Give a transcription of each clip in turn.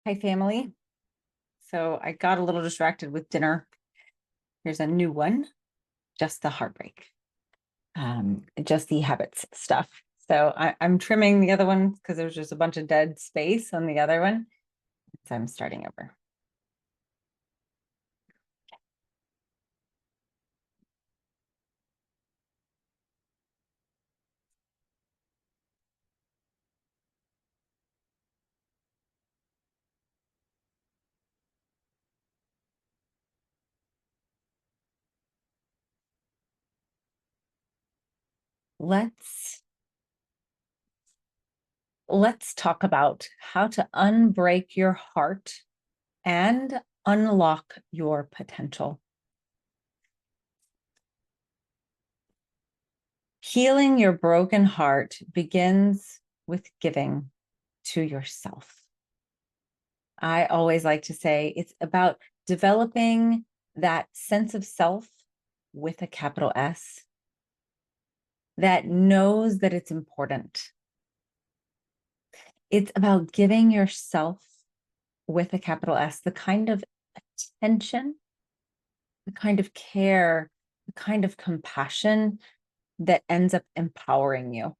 Hi, family. So I got a little distracted with dinner. Here's a new one, just the heartbreak, just the habits stuff. So I'm trimming the other one because there's just a bunch of dead space on the other one. So I'm starting over. Let's talk about how to unbreak your heart and unlock your potential. Healing your broken heart begins with giving to yourself. I always like to say it's about developing that sense of self with a capital S that knows that it's important. It's about giving yourself with a capital S the kind of attention, the kind of care, the kind of compassion that ends up empowering you.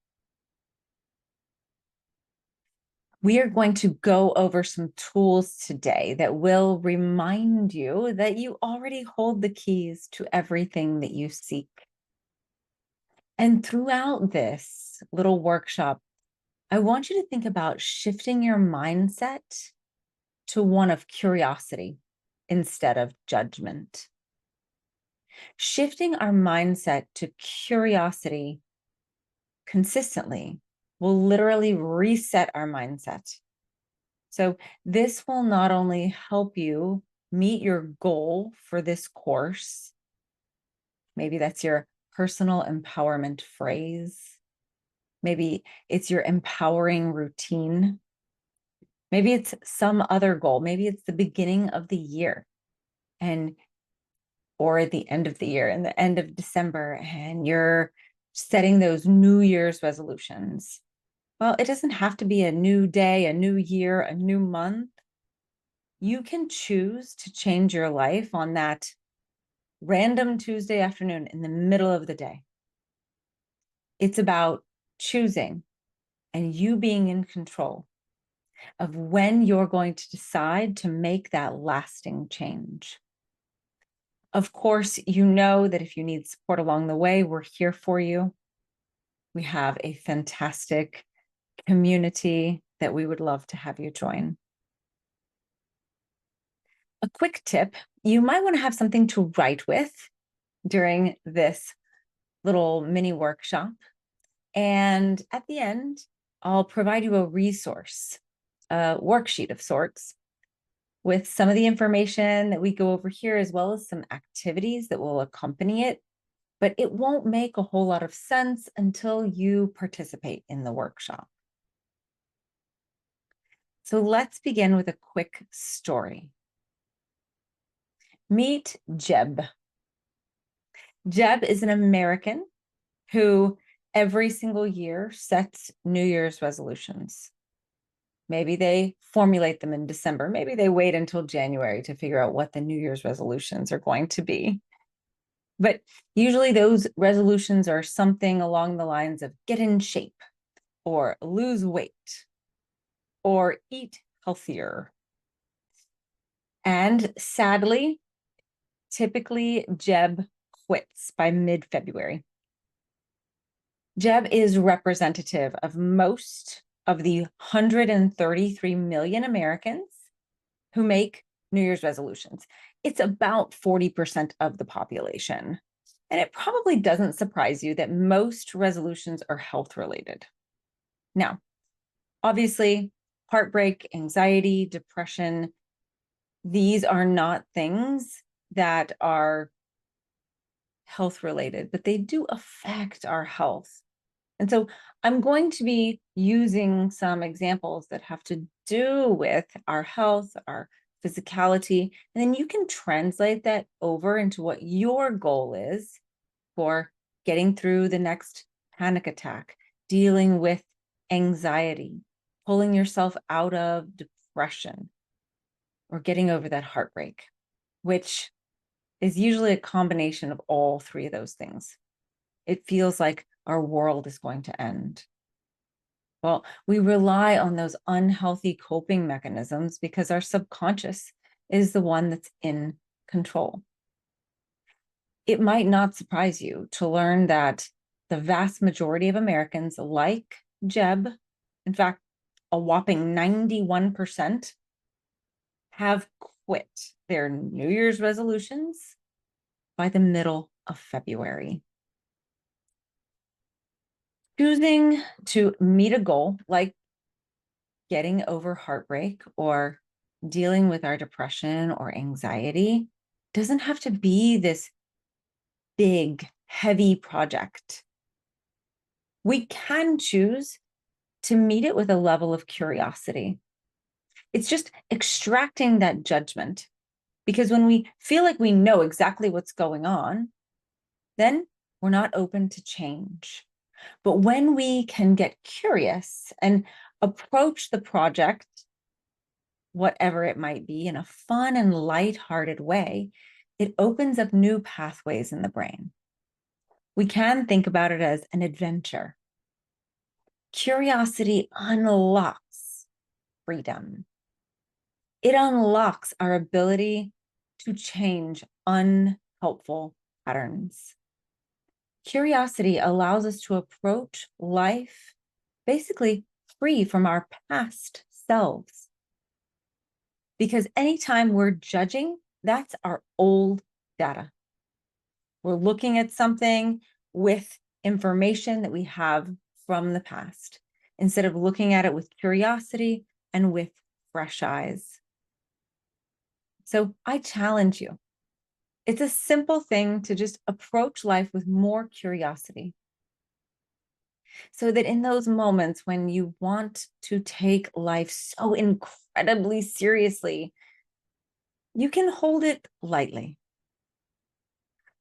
We are going to go over some tools today that will remind you that you already hold the keys to everything that you seek. And throughout this little workshop, I want you to think about shifting your mindset to one of curiosity instead of judgment. Shifting our mindset to curiosity consistently will literally reset our mindset. So this will not only help you meet your goal for this course, maybe that's your personal empowerment phrase, maybe it's your empowering routine, maybe it's some other goal, maybe it's the beginning of the year and or at the end of the year and the end of December, and you're setting those New Year's resolutions. Well, it doesn't have to be a new day, a new year, a new month. You can choose to change your life on that random Tuesday afternoon in the middle of the day. It's about choosing and you being in control of when you're going to decide to make that lasting change. Of course, you know that if you need support along the way, we're here for you. We have a fantastic community that we would love to have you join. A quick tip, you might want to have something to write with during this little mini workshop. And at the end, I'll provide you a resource, a worksheet of sorts, with some of the information that we go over here, as well as some activities that will accompany it. But it won't make a whole lot of sense until you participate in the workshop. So let's begin with a quick story. Meet Jeb. Jeb is an American who every single year sets New Year's resolutions. Maybe they formulate them in December. Maybe they wait until January to figure out what the New Year's resolutions are going to be. But usually those resolutions are something along the lines of get in shape or lose weight or eat healthier. And sadly, typically Jeb quits by mid-February. Jeb is representative of most of the 133 million Americans who make New Year's resolutions. It's about 40% of the population. And it probably doesn't surprise you that most resolutions are health related. Now, obviously, heartbreak, anxiety, depression, these are not things that are health related, but they do affect our health. And so I'm going to be using some examples that have to do with our health, our physicality, and then you can translate that over into what your goal is for getting through the next panic attack, dealing with anxiety, pulling yourself out of depression, or getting over that heartbreak, which is usually a combination of all three of those things. It feels like our world is going to end. Well, we rely on those unhealthy coping mechanisms because our subconscious is the one that's in control. It might not surprise you to learn that the vast majority of Americans, like Jeb, in fact, a whopping 91%, have quit their New Year's resolutions by the middle of February. Choosing to meet a goal like getting over heartbreak or dealing with our depression or anxiety doesn't have to be this big, heavy project. We can choose to meet it with a level of curiosity. It's just extracting that judgment, because when we feel like we know exactly what's going on, then we're not open to change. But when we can get curious and approach the project, whatever it might be, in a fun and lighthearted way, it opens up new pathways in the brain. We can think about it as an adventure. Curiosity unlocks freedom. It unlocks our ability to change unhelpful patterns. Curiosity allows us to approach life basically free from our past selves. Because anytime we're judging, that's our old data. We're looking at something with information that we have from the past, instead of looking at it with curiosity and with fresh eyes. So I challenge you. It's a simple thing to just approach life with more curiosity, so that in those moments when you want to take life so incredibly seriously, you can hold it lightly.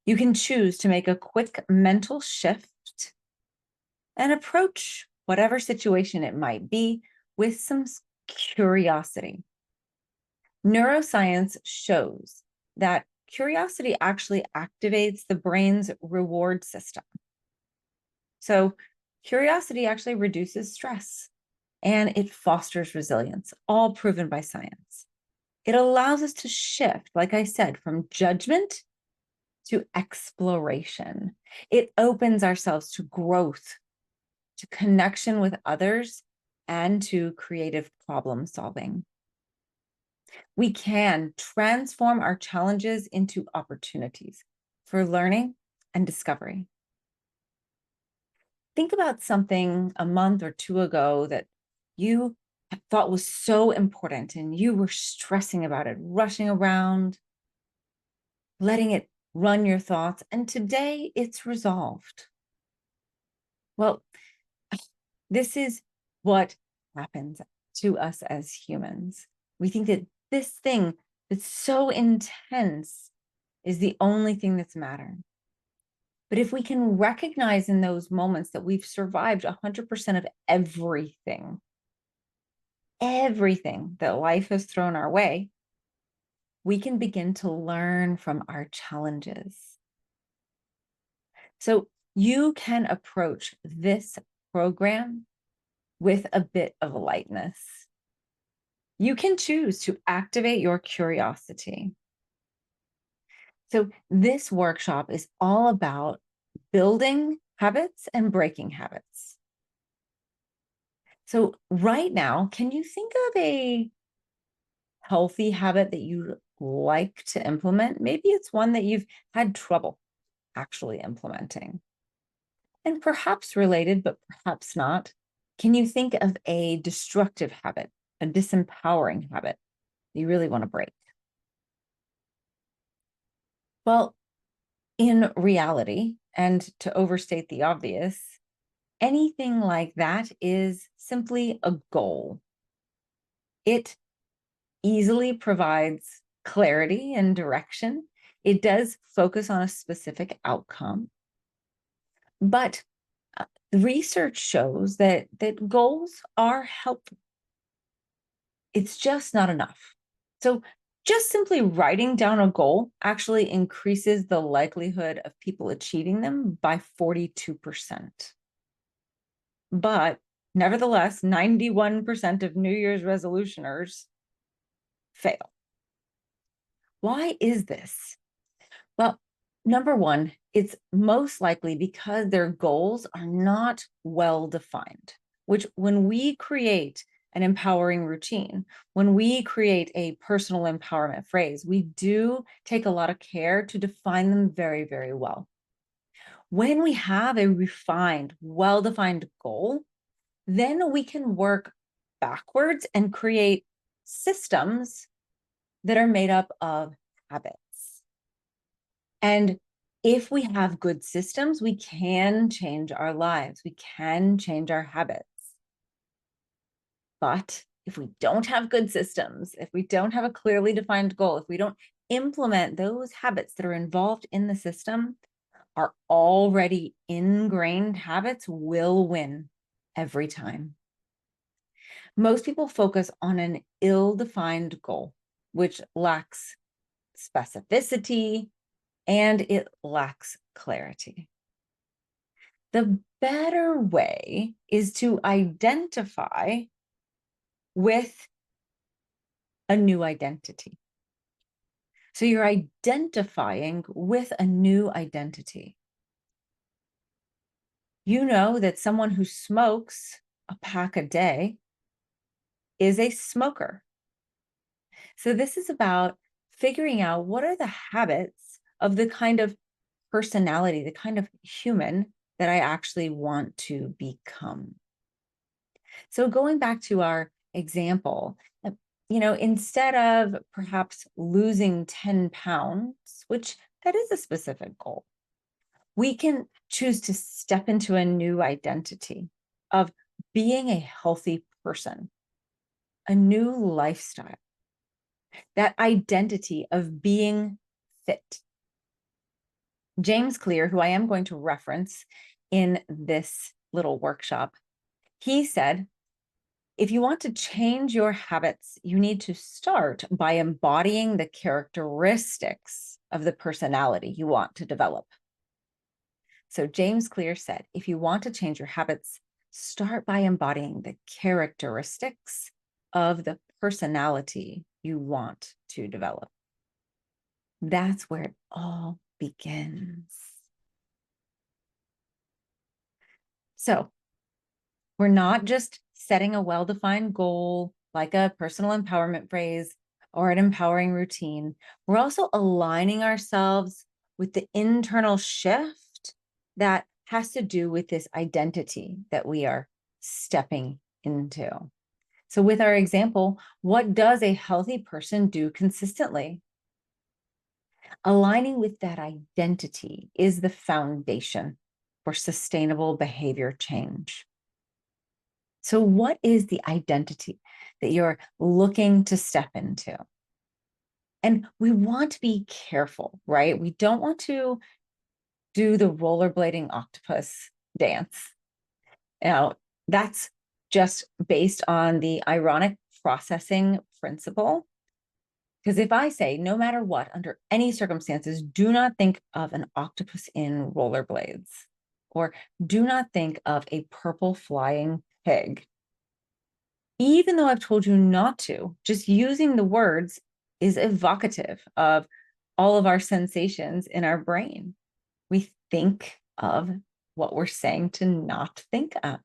You can choose to make a quick mental shift and approach whatever situation it might be with some curiosity. Neuroscience shows that curiosity actually activates the brain's reward system. So curiosity actually reduces stress and it fosters resilience, all proven by science. It allows us to shift, like I said, from judgment to exploration. It opens ourselves to growth, to connection with others, and to creative problem solving. We can transform our challenges into opportunities for learning and discovery. Think about something a month or two ago that you thought was so important and you were stressing about it, rushing around, letting it run your thoughts, and today it's resolved. Well, this is what happens to us as humans. We think that this thing that's so intense is the only thing that's mattering. But if we can recognize in those moments that we've survived 100% of everything that life has thrown our way, we can begin to learn from our challenges. So you can approach this program with a bit of lightness. You can choose to activate your curiosity. So this workshop is all about building habits and breaking habits. So right now, can you think of a healthy habit that you like to implement? Maybe it's one that you've had trouble actually implementing. And perhaps related, but perhaps not, can you think of a destructive habit, a disempowering habit you really want to break? Well, in reality, and to overstate the obvious, anything like that is simply a goal. It easily provides clarity and direction. It does focus on a specific outcome. But research shows that goals are helpful. It's just not enough. So Just simply writing down a goal actually increases the likelihood of people achieving them by 42%. But nevertheless, 91% of New Year's resolutioners fail. Why is this? Well, number one, it's most likely because their goals are not well defined, which when we create an empowering routine, when we create a personal empowerment phrase, we do take a lot of care to define them very, very well. When we have a refined, well-defined goal, then we can work backwards and create systems that are made up of habits. And if we have good systems, we can change our lives. We can change our habits. But if we don't have good systems, if we don't have a clearly defined goal, if we don't implement those habits that are involved in the system, our already ingrained habits will win every time. Most people focus on an ill-defined goal, which lacks specificity and it lacks clarity. The better way is to identify with a new identity. So you're identifying with a new identity. You know that someone who smokes a pack a day is a smoker. So this is about figuring out what are the habits of the kind of personality, the kind of human that I actually want to become. So going back to our example, instead of perhaps losing 10 pounds, which that is a specific goal, we can choose to step into a new identity of being a healthy person, a new lifestyle, that identity of being fit. James Clear, who I am going to reference in this little workshop, he said, if you want to change your habits, you need to start by embodying the characteristics of the personality you want to develop. So James Clear said, if you want to change your habits, start by embodying the characteristics of the personality you want to develop. That's where it all begins. So we're not just setting a well-defined goal like a personal empowerment phrase or an empowering routine. We're also aligning ourselves with the internal shift that has to do with this identity that we are stepping into. So with our example, what does a healthy person do consistently? Aligning with that identity is the foundation for sustainable behavior change. So what is the identity that you're looking to step into? And we want to be careful, right? We don't want to do the rollerblading octopus dance. Now, that's just based on the ironic processing principle. Because if I say, no matter what, under any circumstances, do not think of an octopus in rollerblades, or do not think of a purple flying pig. Even though I've told you not to, just using the words is evocative of all of our sensations in our brain. We think of what we're saying to not think of.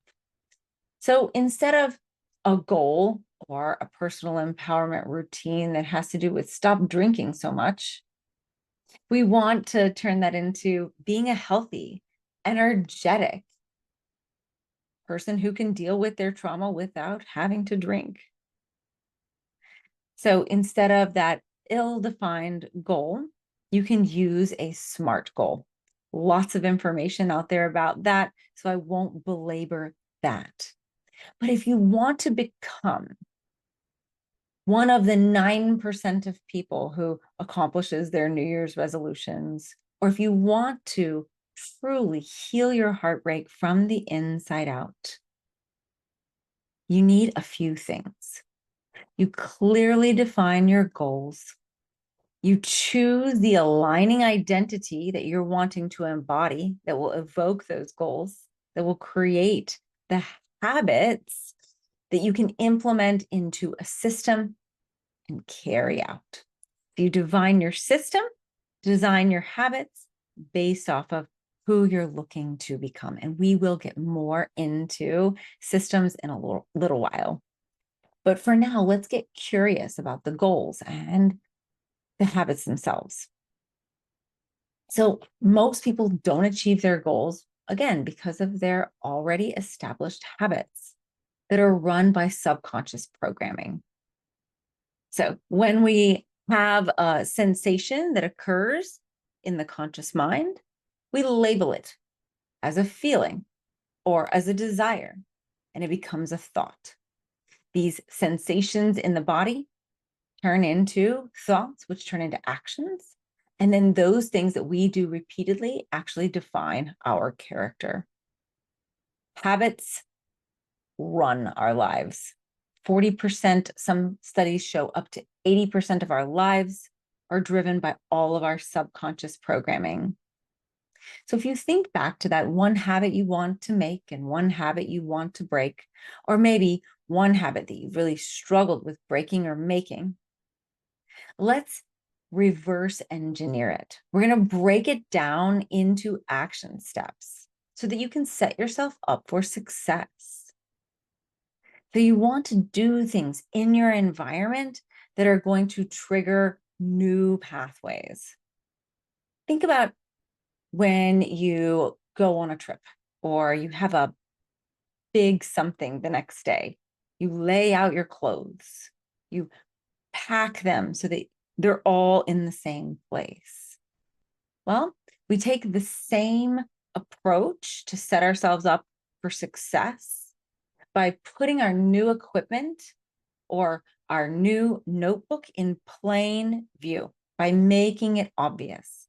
So instead of a goal or a personal empowerment routine that has to do with stop drinking so much, we want to turn that into being a healthy, energetic person who can deal with their trauma without having to drink. So instead of that ill-defined goal, you can use a SMART goal. Lots of information out there about that, so I won't belabor that. But if you want to become one of the 9% of people who accomplishes their New Year's resolutions, or if you want to truly heal your heartbreak from the inside out, you need a few things. You clearly define your goals. You choose the aligning identity that you're wanting to embody that will evoke those goals, that will create the habits that you can implement into a system and carry out. If you design your system, design your habits based off of who you're looking to become. And we will get more into systems in a little while. But for now, let's get curious about the goals and the habits themselves. So most people don't achieve their goals, again, because of their already established habits that are run by subconscious programming. So when we have a sensation that occurs in the conscious mind, we label it as a feeling or as a desire, and it becomes a thought. These sensations in the body turn into thoughts, which turn into actions. And then those things that we do repeatedly actually define our character. Habits run our lives. 40%, some studies show up to 80% of our lives are driven by all of our subconscious programming. So if you think back to that one habit you want to make and one habit you want to break, or maybe one habit that you've really struggled with breaking or making, let's reverse engineer it. We're going to break it down into action steps so that you can set yourself up for success. So you want to do things in your environment that are going to trigger new pathways. Think about when you go on a trip or you have a big something the next day. You lay out your clothes, you pack them so that they're all in the same place. Well, we take the same approach to set ourselves up for success by putting our new equipment or our new notebook in plain view, by making it obvious.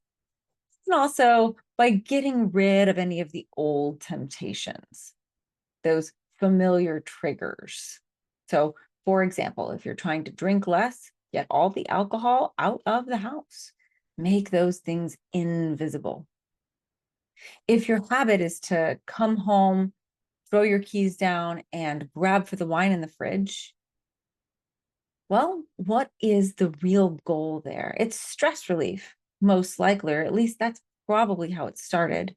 And also by getting rid of any of the old temptations, those familiar triggers. So, for example, if you're trying to drink less, get all the alcohol out of the house. Make those things invisible. If your habit is to come home, throw your keys down, and grab for the wine in the fridge, well, what is the real goal there? It's stress relief, most likely, or at least that's probably how it started.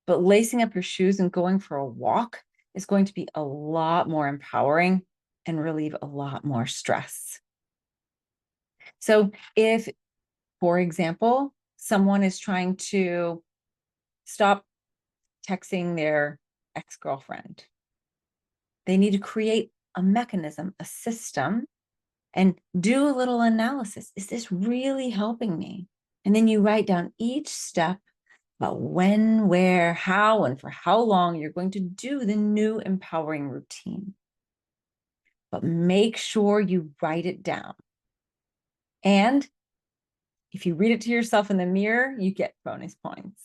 But lacing up your shoes and going for a walk is going to be a lot more empowering and relieve a lot more stress. So if, for example, someone is trying to stop texting their ex-girlfriend, they need to create a mechanism, a system, and do a little analysis. Is this really helping me? And then you write down each step about when, where, how, and for how long you're going to do the new empowering routine. But make sure you write it down. And if you read it to yourself in the mirror, you get bonus points.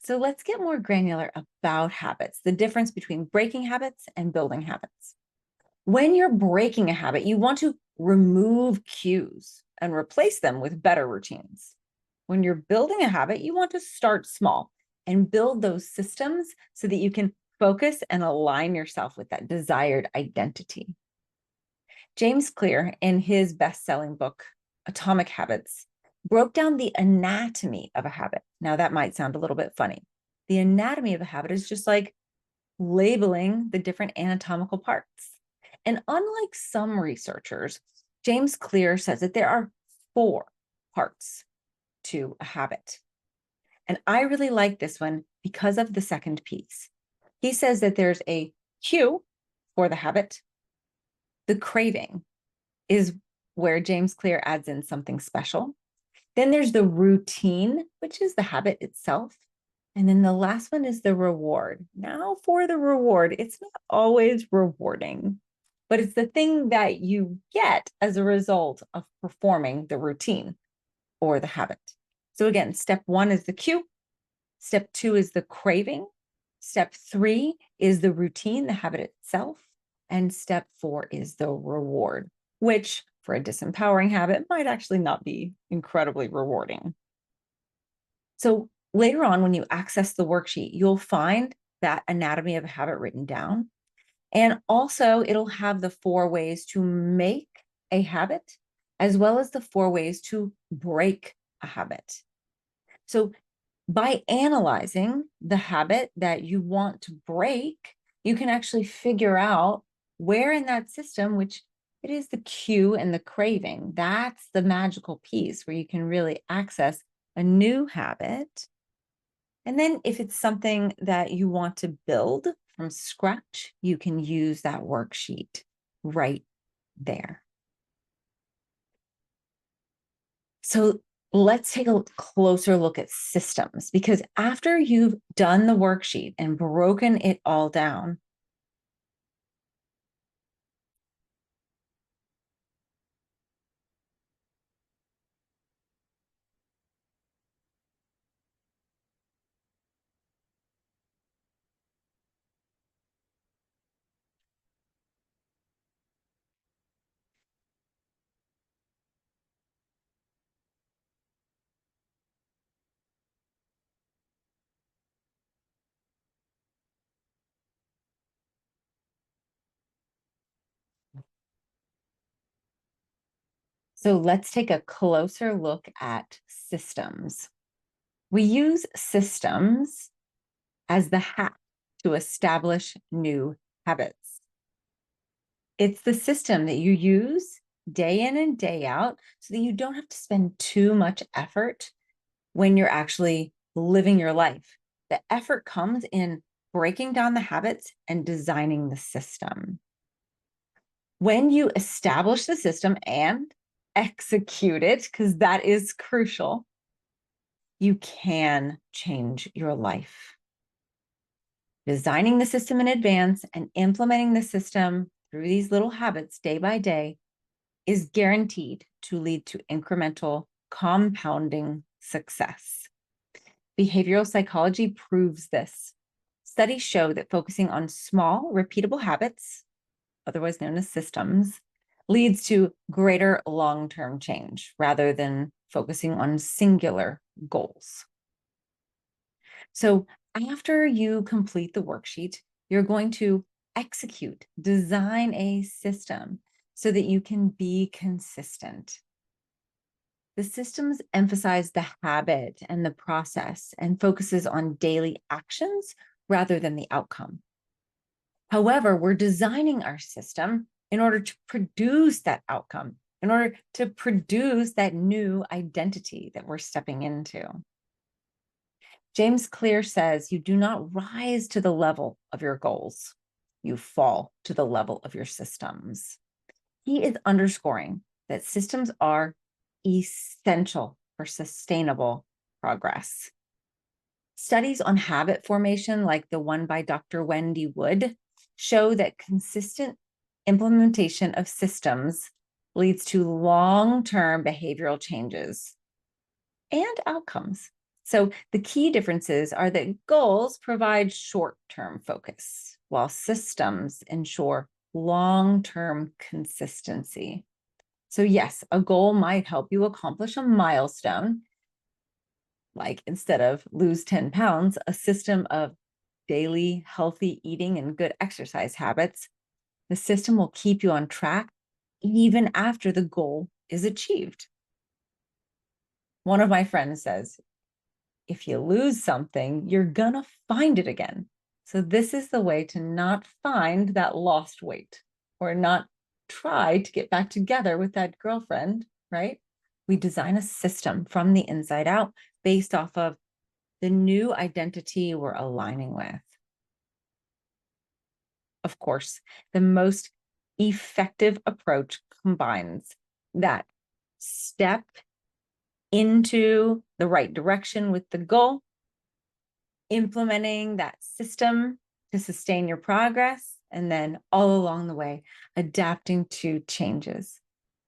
So let's get more granular about habits, the difference between breaking habits and building habits. When you're breaking a habit, you want to remove cues and replace them with better routines. When you're building a habit, you want to start small and build those systems so that you can focus and align yourself with that desired identity. James Clear, in his best-selling book, Atomic Habits, broke down the anatomy of a habit. Now, that might sound a little bit funny. The anatomy of a habit is just like labeling the different anatomical parts. And unlike some researchers, James Clear says that there are 4 parts to a habit. And I really like this one because of the second piece. He says that there's a cue for the habit. The craving is where James Clear adds in something special. Then there's the routine, which is the habit itself. And then the last one is the reward. Now for the reward, it's not always rewarding, but it's the thing that you get as a result of performing the routine or the habit. So again, step 1 is the cue. Step 2 is the craving. Step 3 is the routine, the habit itself. And step 4 is the reward, which for a disempowering habit might actually not be incredibly rewarding. So later on, when you access the worksheet, you'll find that anatomy of a habit written down. And also it'll have the 4 ways to make a habit, as well as the 4 ways to break a habit. So by analyzing the habit that you want to break, you can actually figure out where in that system, which it is the cue and the craving, that's the magical piece where you can really access a new habit. And then if it's something that you want to build from scratch, you can use that worksheet right there. So let's take a closer look at systems, because after you've done the worksheet and broken it all down, so let's take a closer look at systems. We use systems as the hack to establish new habits. It's the system that you use day in and day out so that you don't have to spend too much effort when you're actually living your life. The effort comes in breaking down the habits and designing the system. When you establish the system and execute it, because that is crucial, you can change your life. Designing the system in advance and implementing the system through these little habits day by day is guaranteed to lead to incremental compounding success. Behavioral psychology proves this. Studies show that focusing on small, repeatable habits, otherwise known as systems, leads to greater long-term change rather than focusing on singular goals. So after you complete the worksheet, you're going to execute, design a system so that you can be consistent. The systems emphasize the habit and the process and focuses on daily actions rather than the outcome. However, we're designing our system in order to produce that outcome, in order to produce that new identity that we're stepping into. James Clear says, you do not rise to the level of your goals. You fall to the level of your systems. He is underscoring that systems are essential for sustainable progress. Studies on habit formation, like the one by Dr. Wendy Wood, show that consistent implementation of systems leads to long-term behavioral changes and outcomes. So the key differences are that goals provide short-term focus, while systems ensure long-term consistency. So yes, a goal might help you accomplish a milestone, like instead of lose 10 pounds, a system of daily healthy eating and good exercise habits. The system will keep you on track even after the goal is achieved. One of my friends says, if you lose something, you're gonna find it again. So this is the way to not find that lost weight or not try to get back together with that girlfriend, right? We design a system from the inside out based off of the new identity we're aligning with. Of course, the most effective approach combines that step into the right direction with the goal, implementing that system to sustain your progress, and then all along the way, adapting to changes.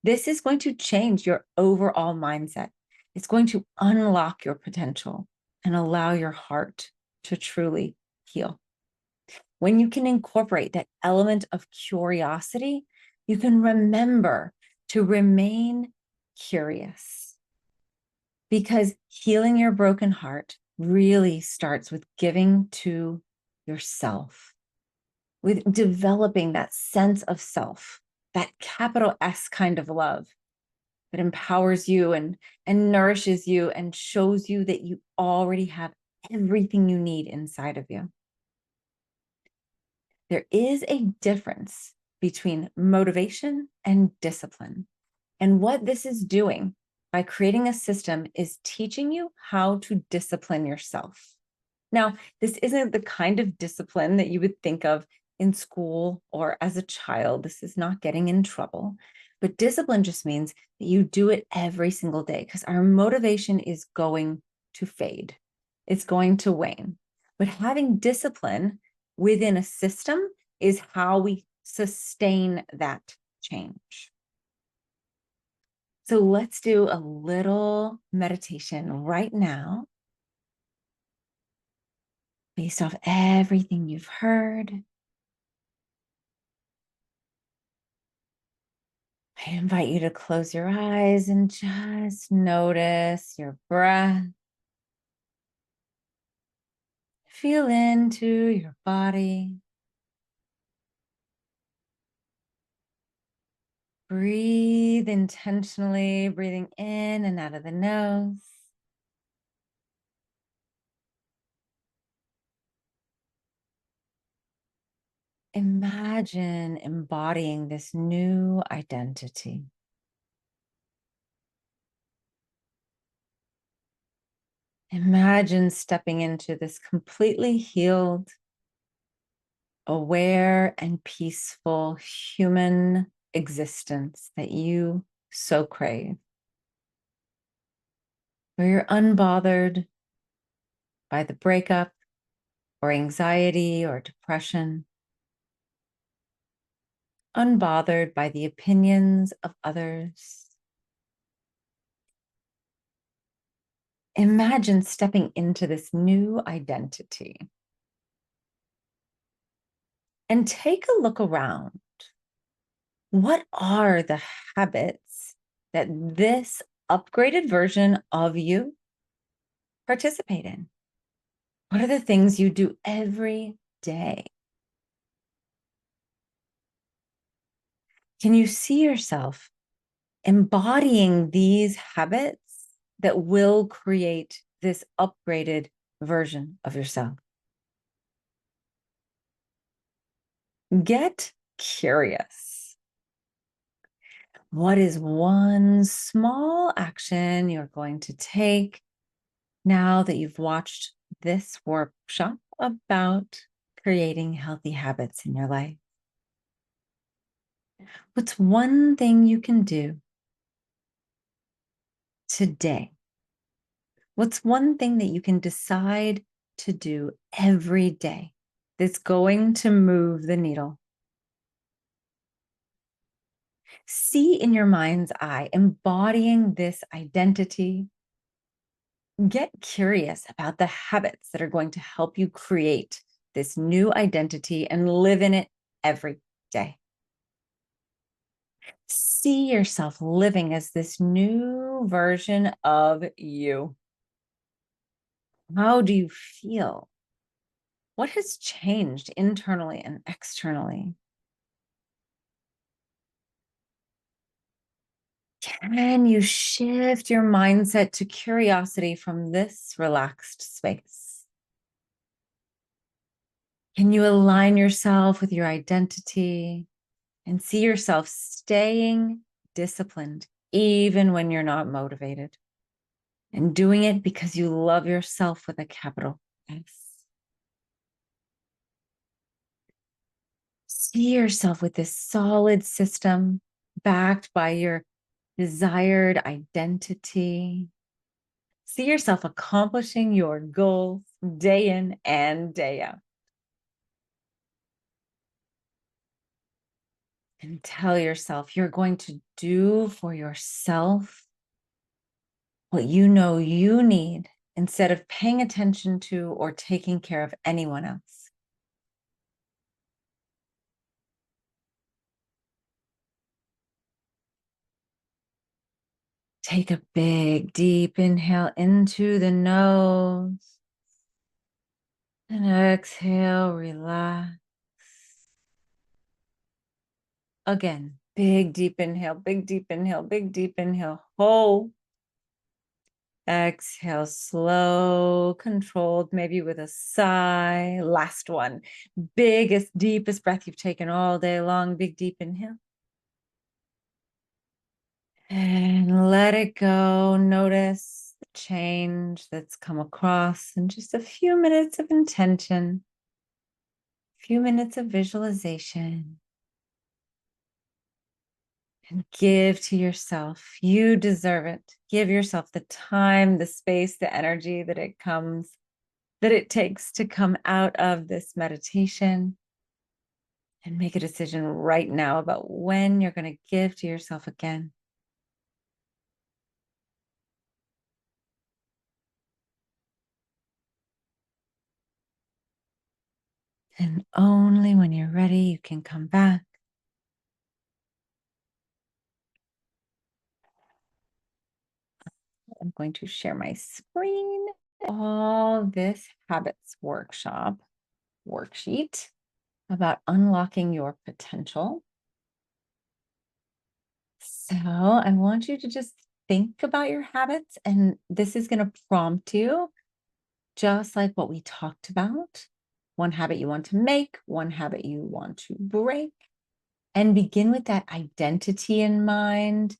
This is going to change your overall mindset. It's going to unlock your potential and allow your heart to truly heal. When you can incorporate that element of curiosity, you can remember to remain curious, because healing your broken heart really starts with giving to yourself, with developing that sense of self, that capital S kind of love that empowers you and nourishes you and shows you that you already have everything you need inside of you. There is a difference between motivation and discipline. And what this is doing by creating a system is teaching you how to discipline yourself. Now, this isn't the kind of discipline that you would think of in school or as a child. This is not getting in trouble. But discipline just means that you do it every single day, because our motivation is going to fade. It's going to wane. But having discipline within a system is how we sustain that change. So let's do a little meditation right now, based off everything you've heard. I invite you to close your eyes and just notice your breath. Feel into your body. Breathe intentionally, breathing in and out of the nose. Imagine embodying this new identity. Imagine stepping into this completely healed, aware, and peaceful human existence that you so crave, where you're unbothered by the breakup or anxiety or depression, unbothered by the opinions of others. Imagine stepping into this new identity and take a look around. What are the habits that this upgraded version of you participate in? What are the things you do every day? Can you see yourself embodying these habits that will create this upgraded version of yourself? Get curious. What is one small action you're going to take now that you've watched this workshop about creating healthy habits in your life? What's one thing you can do today? What's one thing that you can decide to do every day that's going to move the needle? See in your mind's eye, embodying this identity. Get curious about the habits that are going to help you create this new identity and live in it every day. See yourself living as this new version of you. How do you feel? What has changed internally and externally? Can you shift your mindset to curiosity from this relaxed space? Can you align yourself with your identity and see yourself staying disciplined even when you're not motivated, and doing it because you love yourself with a capital S? See yourself with this solid system backed by your desired identity. See yourself accomplishing your goals day in and day out. And tell yourself you're going to do for yourself what you know you need instead of paying attention to or taking care of anyone else. Take a big, deep inhale into the nose. And exhale, relax. Again, big, deep inhale, big, deep inhale, big, deep inhale. Hold. Exhale, slow, controlled, maybe with a sigh. Last one. Biggest, deepest breath you've taken all day long. Big, deep inhale. And let it go. Notice the change that's come across in just a few minutes of intention, a few minutes of visualization. And give to yourself. You deserve it. Give yourself the time, the space, the energy that it takes to come out of this meditation. And make a decision right now about when you're going to give to yourself again. And only when you're ready, you can come back. I'm going to share my screen. All this habits worksheet about unlocking your potential. So I want you to just think about your habits, and this is going to prompt you, just like what we talked about. One habit you want to make, one habit you want to break, and begin with that identity in mind.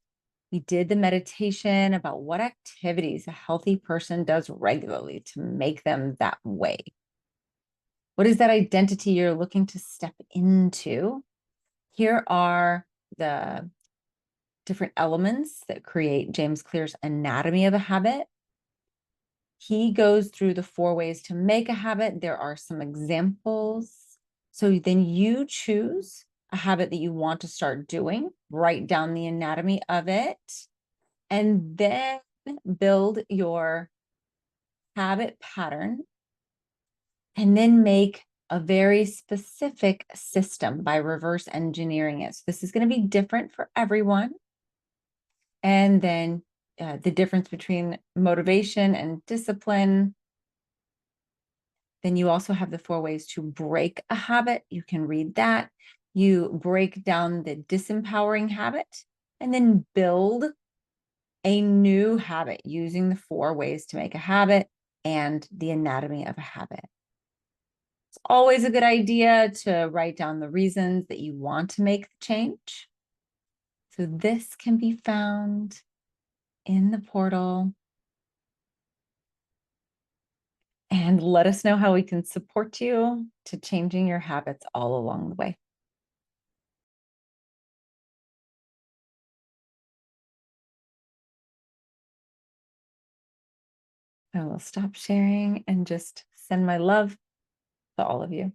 We did the meditation about what activities a healthy person does regularly to make them that way. What is that identity you're looking to step into? Here are the different elements that create James Clear's anatomy of a habit. He goes through the 4 ways to make a habit. There are some examples. So then you choose a habit that you want to start doing, write down the anatomy of it, and then build your habit pattern, and then make a very specific system by reverse engineering it. So this is going to be different for everyone. And then the difference between motivation and discipline. Then you also have the 4 ways to break a habit. You can read that. You break down the disempowering habit and then build a new habit using the 4 ways to make a habit and the anatomy of a habit. It's always a good idea to write down the reasons that you want to make the change. So this can be found in the portal. And let us know how we can support you to changing your habits all along the way. I will stop sharing and just send my love to all of you.